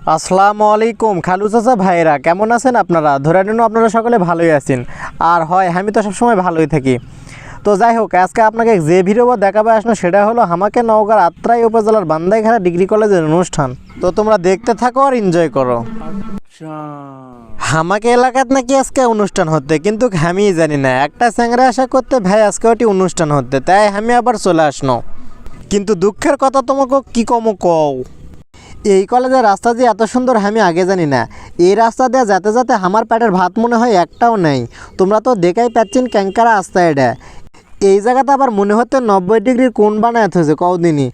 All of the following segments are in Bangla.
আসসালামু আলাইকুম খালু চাচা ভাইরা, কেমন আছেন আপনারা? ধরে নিন আপনারা সকলে ভালোই আছেন। আর হয় আমি তো সবসময় ভালোই থাকি। তো যাই হোক, আজকে আপনাকে যে ভিডিও দেখাবে আসলো সেটা হলো আমাকে নওগাঁর আত্রাই উপজেলার বান্দাইঘাটা ডিগ্রি কলেজের অনুষ্ঠান। তো তোমরা দেখতে থাকো আর এনজয় করো। আমাকে এলাকাত নাকি আজকে অনুষ্ঠান হতে, কিন্তু আমি জানি না। একটা স্যাংরা আশা করতে ভাই আজকে ওটি অনুষ্ঠান হতে, তাই আমি আবার চলে আসনো। কিন্তু দুঃখের কথা তোমাকে কি কম কও, এই কলেজের রাস্তা যে এত সুন্দর আমি আগে জানি না। এই রাস্তা দিয়ে যেতে যেতে আমার পেটের ভাত মনে হয় একটাও নেই। তোমরা তো দেখাই পাচ্ছেন ক্যাঙ্কারা রাস্তা এটা। এই জায়গাতে আবার মনে হতে 90 ডিগ্রির কোণ বানায় হয়েছে কদিনই।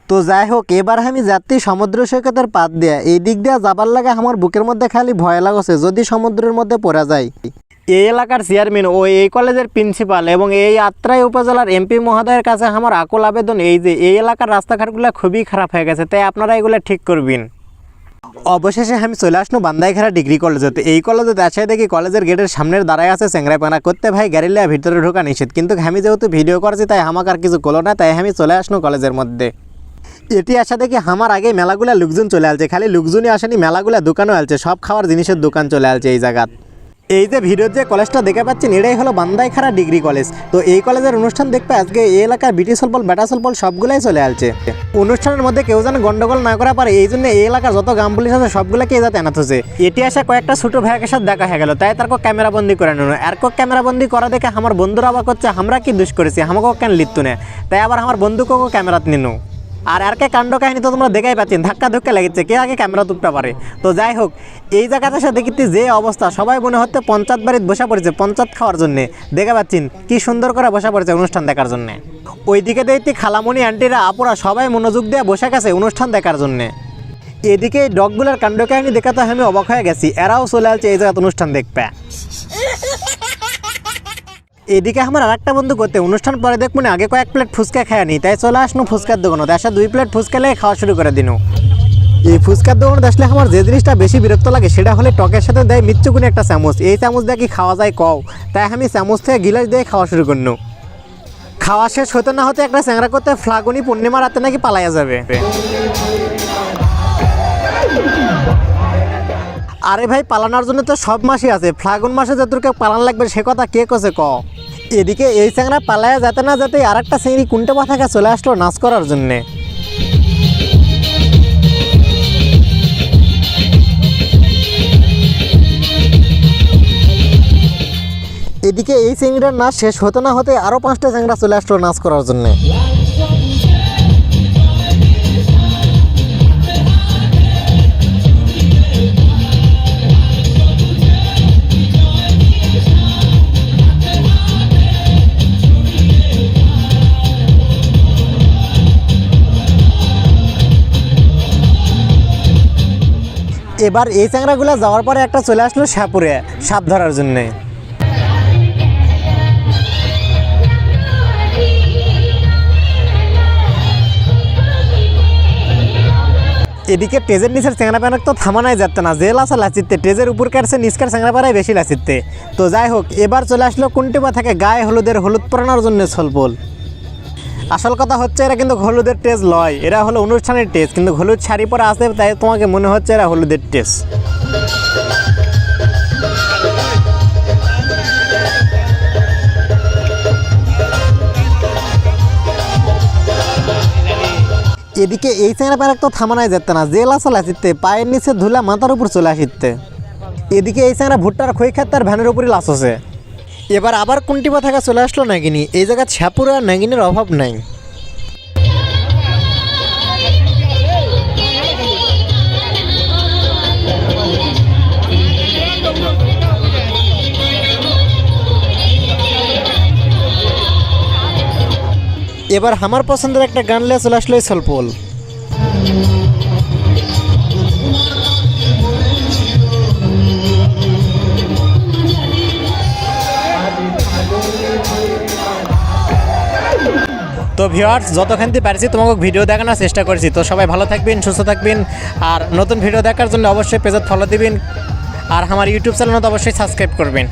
তো যাই হোক, এবার আমি যাত্রী সমুদ্র সৈকতের পাত দিয়ে এই দিক দিয়ে যাবার লাগে আমার বুকের মধ্যে খালি ভয় লাগছে যদি সমুদ্রের মধ্যে পড়া যায়। এই এলাকার চেয়ারম্যান ও এই কলেজের প্রিন্সিপাল এবং এই আত্রাই উপজেলার এমপি মহোদয়ের কাছে আমার আকুল আবেদন এই যে এই এলাকার রাস্তাঘাটগুলো খুবই খারাপ হয়ে গেছে, তাই আপনারা এগুলো ঠিক করবেন। অবশেষে আমি চলে আসলো বান্দাইঘাটা ডিগ্রি কলেজেতে। এই কলেজে এসে দেখি কলেজের গেটের সামনের দাঁড়ায় আছে চ্যাংরাপানা করতে ভাই গাড়িলে ভিতরে ঢোকা নিষেধ, কিন্তু আমি যেহেতু ভিডিও করছি তাই আমাকে আর কিছু করলো না, তাই আমি চলে আসলো কলেজের মধ্যে। এটি আসা দেখি আমার আগে মেলাগুলা লোকজন চলে আসছে, খালি লোকজনই আসেনি, মেলাগুলা দোকানও আসছে, সব খাওয়ার জিনিসের দোকান চলে আসছে এই জায়গাত। এই যে ভিডিওর যে কলেজটা দেখে পাচ্ছেন এটাই হলো বান্দাইঘাটা ডিগ্রি কলেজ। তো এই কলেজের অনুষ্ঠান দেখতে আজকে এই এলাকার বিটি সলপল বেটা সলপল সবগুলাই চলে আসছে। অনুষ্ঠানের মধ্যে কেউ যেন গন্ডগোল না করা পারে এই জন্য এই এলাকার যত গ্রাম পুলিশ আছে সবগুলোকে যাতে আনাত হচ্ছে। এটি আসা কয়েকটা ছোটো ভাইয়ের সাথে দেখা হয়ে গেল, তাই তারকে ক্যামেরাবন্দি করে নিল। এরকো ক্যামেরাবন্দি করা দেখে আমার বন্ধুরা আবার করছে আমরা কি দুষ করেছি, আমাকেও কেন লিখতো না, তাই আবার আমার বন্ধুকেও ক্যামেরাত নিল। আর আর কে কাণ্ড কাহিনী তো তোমরা দেখাই পাচ্ছেন, ধাক্কা ধুক্কা লেগেছে কে আগে ক্যামেরা তুলতে পারে। তো যাই হোক, এই জায়গাতে এসে দেখিতে যে অবস্থা, সবাই মনে হচ্ছে পঞ্চায়েত বাড়িতে বসা পড়েছে পঞ্চায়েত খাওয়ার জন্যে। দেখে পাচ্ছেন কি সুন্দর করে বসা পড়েছে অনুষ্ঠান দেখার জন্যে। ওইদিকে দেখতে খালামণি আন্টিরা আপুরা সবাই মনোযোগ দিয়ে বসে গেছে অনুষ্ঠান দেখার জন্যে। এদিকে এই ডগগুলোর কাণ্ড কাহিনী দেখাতে আমি অবাক হয়ে গেছি, এরাও চলে আসছে এই জায়গাতে অনুষ্ঠান দেখবে। এদিকে আমার আর একটা বন্ধু করতে অনুষ্ঠান পরে দেখ মনে আগে কয়েক প্লেট ফুচকা খায় নি, তাই চলে আসনো ফুচকার দোকানে। আসা 2 প্লেট ফুচকা লেগে খাওয়া শুরু করে দিন। এই ফুচকার দোকানে আসলে আমার যে জিনিসটা বেশি বিরক্ত লাগে সেটা হলে টকের সাথে দেয় মিচ্চুকুনি একটা চামচ। এই চামচ দিয়ে কি খাওয়া যায় কও, তাই আমি চামচ থেকে গিলাস দিয়ে খাওয়া শুরু করল। খাওয়া শেষ হতে না হতে একটা চ্যাংরা করতে ফ্লাগুনি পূর্ণিমা রাতে নাকি পালাইয়া যাবে। আরে ভাই, পালানোর জন্য তো সব মাসই আছে, ফাল্গুন মাসে যতটুকু পালান লাগবে সে কথা কে কছে ক। এদিকে এই চ্যাংরা পালায়া যেতে না যেতে আর একটা চিংড়ি কুন্টে পাথাকে চলে আসলো নাচ করার জন্যে। এদিকে এই চিংড়িটার নাচ শেষ হতে না হতে আরও 5টা চ্যাংরা চলে আসলো নাচ করার জন্যে। এবার এই চ্যাংরাগুলো যাওয়ার পরে একটা চলে আসলো সাপুরে সাপ ধরার জন্যে। এদিকে টেজের নিচের চ্যাংরা প্যানক তো থামানাই যাচ্ছে না, জেল আসা লাচিতে টেজের উপর কাটছে নিচকার চ্যাংরা পাড়ায় বেশি লাচিতে। তো যাই হোক, এবার চলে আসলো কুন্টিপা থেকে গায়ে হলুদের হলুদ পরানোর জন্য ছলপল। আসল কথা হচ্ছে এরা কিন্তু হলুদের টেজ লয়, এরা হলো অনুষ্ঠানের টেজ, কিন্তু হলুদ শাড়ি পরে আসে তাই তোমাকে মনে হচ্ছে এরা হলুদের টেজ। এদিকে এই চ্যাংরা প্যারাক তো থামানাই যেতে না, জেল আসা লাচিতে পায়ের নিচে ধুলা মাথার উপর চলে আসিতে। এদিকে এই চ্যাংরা ভুট্টার খই খাত তার ভ্যানের উপরই লাশ আছে। এবার আবার কুন্টিপা থাকা চলে আসলো নাগিনী। এই জায়গায় ছাপুর আর নাগিনের অভাব নাই। এবার আমার পছন্দের একটা গান লিয়ে চলে আসলো ছলপল। তো ভিউয়ার্স, যতখানি পারছি তোমাকে ভিডিও দেখানোর চেষ্টা করেছি। তো সবাই ভালো থাকবেন, সুস্থ থাকবেন, আর নতুন ভিডিও দেখার জন্য অবশ্যই পেজে ফলো দিবেন। আর আমার ইউটিউব চ্যানেল তো অবশ্যই সাবস্ক্রাইব করবেন।